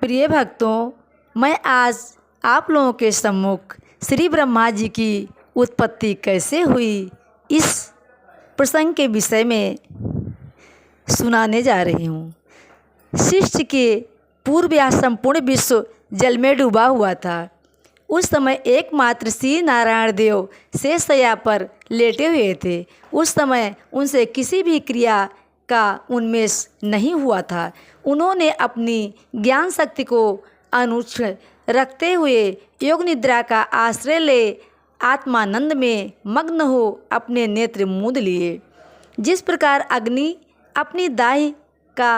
प्रिय भक्तों, मैं आज आप लोगों के सम्मुख श्री ब्रह्मा जी की उत्पत्ति कैसे हुई इस प्रसंग के विषय में सुनाने जा रही हूँ। सृष्टि के पूर्व यह संपूर्ण विश्व जल में डूबा हुआ था। उस समय एकमात्र श्री नारायण देव शेषशय्या पर लेटे हुए थे। उस समय उनसे किसी भी क्रिया का उन्मेष नहीं हुआ था। उन्होंने अपनी ज्ञान शक्ति को अनुच्छ रखते हुए योग निद्रा का आश्रय ले आत्मानंद में मग्न हो अपने नेत्र मूंद लिए। जिस प्रकार अग्नि अपनी दाह का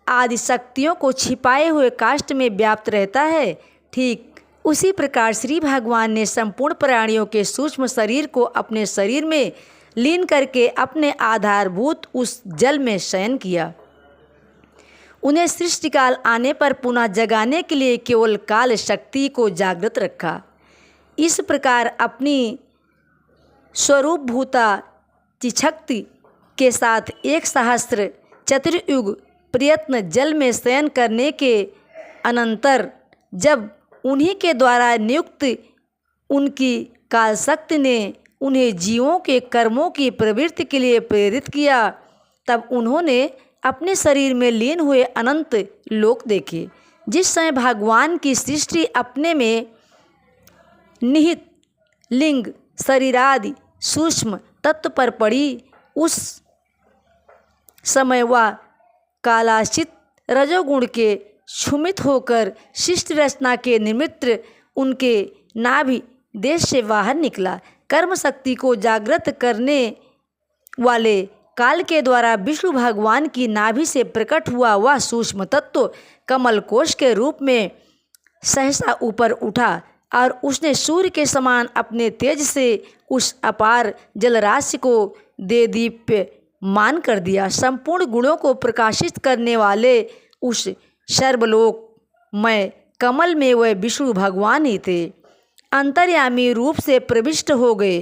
आदि शक्तियों को छिपाए हुए काष्ठ में व्याप्त रहता है, ठीक उसी प्रकार श्री भगवान ने संपूर्ण प्राणियों के सूक्ष्म शरीर को अपने शरीर में लीन करके अपने आधारभूत उस जल में शयन किया। उन्हें सृष्टिकाल आने पर पुनः जगाने के लिए केवल काल शक्ति को जागृत रखा। इस प्रकार अपनी स्वरूप भूता चिशक्ति के साथ 1 सहस्त्र चतुर्युग प्रयत्न जल में शयन करने के अनंतर जब उन्हीं के द्वारा नियुक्त उनकी काल शक्ति ने उन्हें जीवों के कर्मों की प्रवृत्ति के लिए प्रेरित किया, तब उन्होंने अपने शरीर में लीन हुए अनंत लोक देखे। जिस समय भगवान की सृष्टि अपने में निहित लिंग शरीरादि सूक्ष्म तत्व पर पड़ी, उस समय वह कालाश्रित रजोगुण के क्षुमित होकर शिष्ट रचना के निमित्त उनके नाभि देश से बाहर निकला। कर्म शक्ति को जागृत करने वाले काल के द्वारा विष्णु भगवान की नाभि से प्रकट हुआ वह सूक्ष्म तत्व कमल कोश के रूप में सहसा ऊपर उठा और उसने सूर्य के समान अपने तेज से उस अपार जलराशि को दे दीप्यमान कर दिया। संपूर्ण गुणों को प्रकाशित करने वाले उस सर्वलोकमय कमल में वह विष्णु भगवान ही थे। अंतर्यामी रूप से प्रविष्ट हो गए।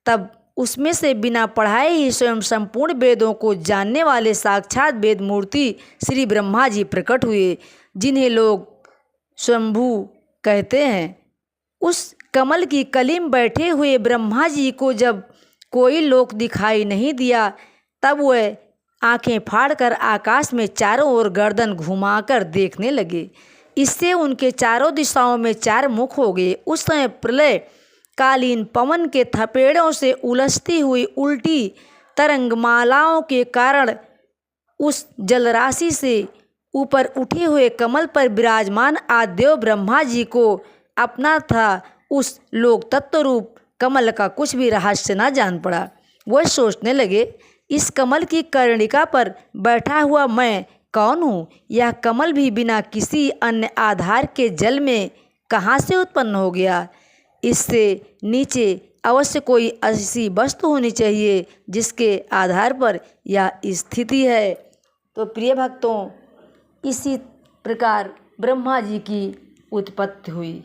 तब उसमें से बिना पढ़ाए ही स्वयं संपूर्ण वेदों को जानने वाले साक्षात वेद मूर्ति श्री ब्रह्मा जी प्रकट हुए, जिन्हें लोग स्वयंभू कहते हैं। उस कमल की कली में बैठे हुए ब्रह्मा जी को जब कोई लोक दिखाई नहीं दिया, तब वह आंखें फाड़कर आकाश में चारों ओर गर्दन घुमाकर देखने लगे। इससे उनके चारों दिशाओं में 4 मुख हो गए। उस समय प्रलय कालीन पवन के थपेड़ों से उलझती हुई उल्टी तरंगमालाओं के कारण उस जलराशि से ऊपर उठे हुए कमल पर विराजमान आदिदेव ब्रह्मा जी को अपना था उस लोक तत्व रूप कमल का कुछ भी रहस्य न जान पड़ा। वह सोचने लगे, इस कमल की कर्णिका पर बैठा हुआ मैं कौन हूँ? यह कमल भी बिना किसी अन्य आधार के जल में कहाँ से उत्पन्न हो गया? इससे नीचे अवश्य कोई ऐसी वस्तु होनी चाहिए जिसके आधार पर यह स्थिति है। तो प्रिय भक्तों, इसी प्रकार ब्रह्मा जी की उत्पत्ति हुई।